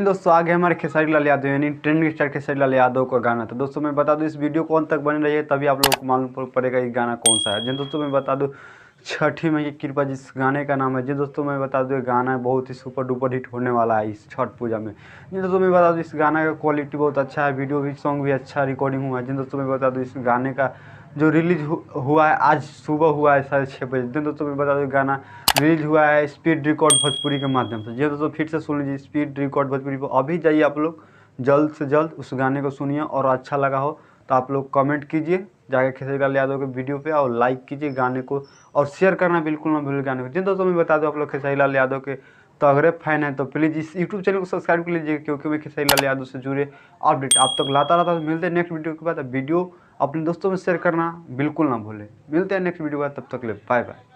Finally दोस्तों आ गए हमारे खेसारी लाल यादव यानी ट्रेंडिंग स्टार खेसारी लाल यादव का गाना। तो दोस्तों मैं बता दूं इस वीडियो को अंत तक बने रहिए, तभी आप लोगों को मालूम पड़ेगा ये गाना कौन सा है। जी दोस्तों मैं बता दूं छठी में की कृपा जिस गाने का नाम है। जी दोस्तों मैं बता दूं ये गाना बहुत ही सुपर डुपर हिट होने वाला है इस छठ पूजा में। जी दोस्तों मैं बता दूं इस गाना का क्वालिटी बहुत अच्छा है, वीडियो भी सॉन्ग भी अच्छा रिकॉर्डिंग हुआ है। जी दोस्तों मैं बता दूं इस गाने का जो रिलीज हुआ है आज सुबह हुआ है 6:30 बजे। दिन दोस्तों मैं बता दूं गाना रिलीज हुआ है स्पीड रिकॉर्ड भोजपुरी के माध्यम से। जी दोस्तों फिर से सुन लीजिए स्पीड रिकॉर्ड भोजपुरी पर अभी जाइए आप लोग जल्द से जल्द उस गाने को सुनिए, और अच्छा लगा हो तो आप लोग कमेंट कीजिए जाके खेसारी लाल यादव के वीडियो पे, और लाइक कीजिए गाने को और शेयर करना बिल्कुल ना भूलिए गाने को। जी दोस्तों मैं बता दूं आप लोग खेसारी लाल यादव के तगड़े फैन हैं तो प्लीज़ इस यूट्यूब चैनल को सब्सक्राइब कर लीजिए, क्योंकि मैं खेसारी लाल यादव से जुड़े अपडेट आप तक लाता रहता हूं। मिलते हैं नेक्स्ट वीडियो के बाद। वीडियो अपने दोस्तों में शेयर करना बिल्कुल ना भूलें। मिलते हैं नेक्स्ट वीडियो के बाद, तब तक ले बाय बाय।